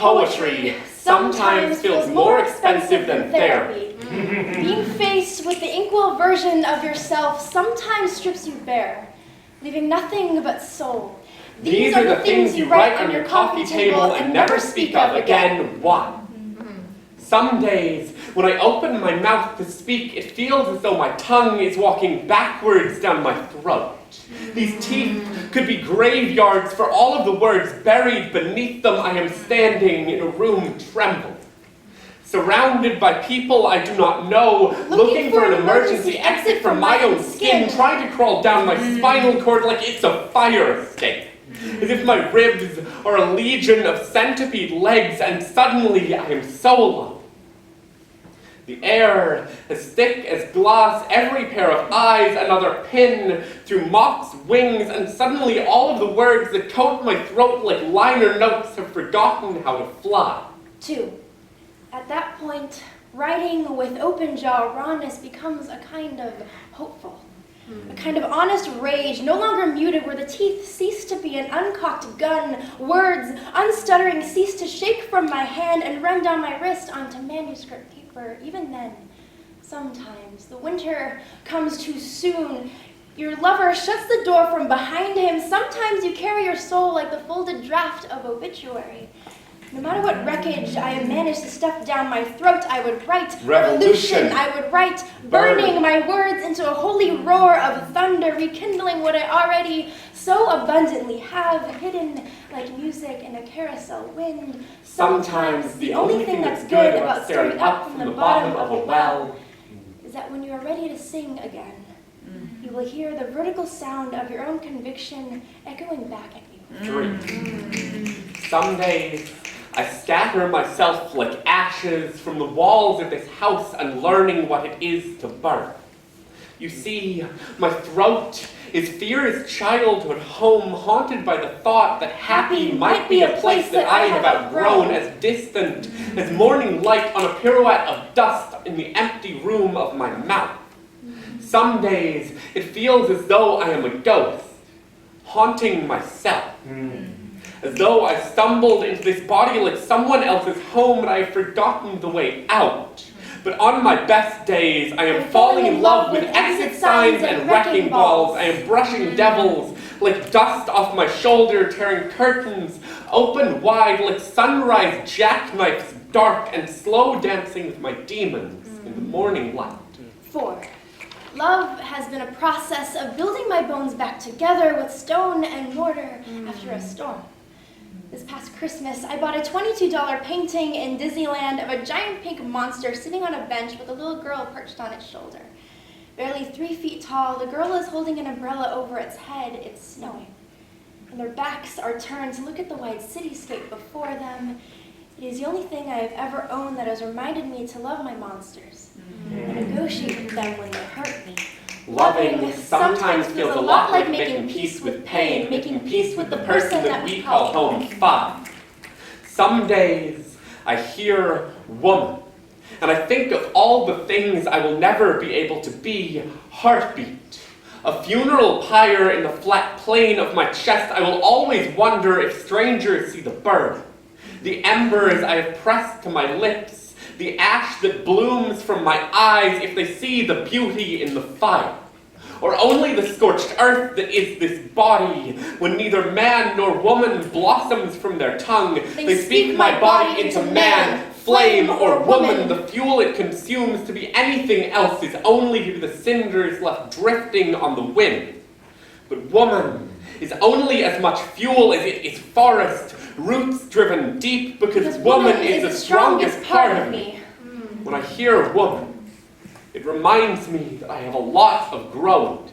Poetry sometimes feels more expensive than therapy. Being faced with the inkwell version of yourself sometimes strips you bare, leaving nothing but soul. These are the things you write on your coffee table and never speak of again. Why? Some days, when I open my mouth to speak, it feels as though my tongue is walking backwards down my throat. These teeth could be graveyards for all of the words buried beneath them. I am standing in a room trembling, surrounded by people I do not know, looking for an emergency exit from my own skin, trying to crawl down my spinal cord like it's a fire escape. As if my ribs are a legion of centipede legs, and suddenly I am so alone. The air, as thick as glass, every pair of eyes, another pin through moth's wings, and suddenly all of the words that coat my throat like liner notes have forgotten how to fly. 2. At that point, writing with open jaw rawness becomes a kind of hopeful. A kind of honest rage, no longer muted, where the teeth cease to be an uncocked gun. Words, unstuttering, cease to shake from my hand and run down my wrist onto manuscript paper. Even then, sometimes, the winter comes too soon. Your lover shuts the door from behind him. Sometimes you carry your soul like the folded draft of obituary. No matter what wreckage I have managed to stuff down my throat, I would write revolution. I would write burning my words into a holy roar of thunder, rekindling what I already so abundantly have, hidden like music in a carousel wind. Sometimes the only thing that's good about staring up from the bottom of a well is that when you are ready to sing again, you will hear the vertical sound of your own conviction echoing back at you. 3. Some days, I scatter myself like ashes from the walls of this house, unlearning what it is to burn. You see, my throat is fear's childhood home, haunted by the thought that happy might be a place that I have outgrown, as distant as morning light on a pirouette of dust in the empty room of my mouth. Some days, it feels as though I am a ghost, haunting myself. As though I stumbled into this body like someone else's home and I have forgotten the way out. But on my best days, I am falling in love with exit signs and wrecking balls. I am brushing devils like dust off my shoulder, tearing curtains open wide like sunrise jackknifes, dark and slow dancing with my demons in the morning light. 4. Love has been a process of building my bones back together with stone and mortar after a storm. This past Christmas, I bought a $22 painting in Disneyland of a giant pink monster sitting on a bench with a little girl perched on its shoulder. Barely 3 feet tall, the girl is holding an umbrella over its head. It's snowing, and their backs are turned to look at the wide cityscape before them. It is the only thing I have ever owned that has reminded me to love my monsters and negotiate with them when they hurt me. Loving sometimes feels a lot like making peace with pain, making peace with the person that we call home. 5. Some days I hear woman, and I think of all the things I will never be able to be. Heartbeat, a funeral pyre in the flat plane of my chest. I will always wonder if strangers see the burn, the embers I have pressed to my lips, the ash that blooms from my eyes, if they see the beauty in the fire. Or only the scorched earth that is this body, when neither man nor woman blossoms from their tongue. They speak my body into man, flame, or woman. The fuel it consumes to be anything else is only to be the cinders left drifting on the wind. But woman is only as much fuel as it is forest, roots driven deep, because woman is the strongest part of me. When I hear woman, it reminds me that I have a lot of growing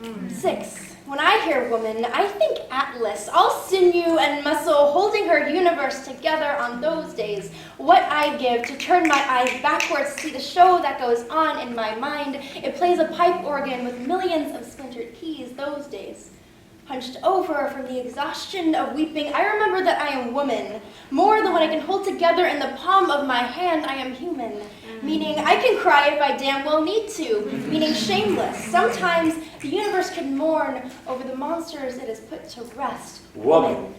to do. 6. When I hear woman, I think Atlas, all sinew and muscle, holding her universe together on those days. What I give to turn my eyes backwards to see the show that goes on in my mind. It plays a pipe organ with millions of splintered keys those days. Hunched over from the exhaustion of weeping, I remember that I am woman. More than what I can hold together in the palm of my hand, I am human. Meaning I can cry if I damn well need to. Meaning shameless. Sometimes the universe can mourn over the monsters it has put to rest. Woman.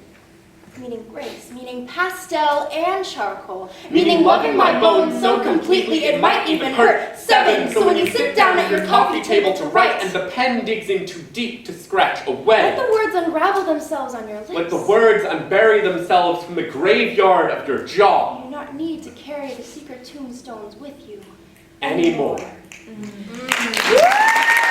Meaning grace. Meaning meaning pastel and charcoal, Meaning loving my bones so completely it might even hurt. 7, so when you sit down at your coffee table to write, and the pen digs in too deep to scratch away. Let the words unravel themselves on your lips. Let the words unbury themselves from the graveyard of your jaw. You do not need to carry the secret tombstones with you Anymore. anymore.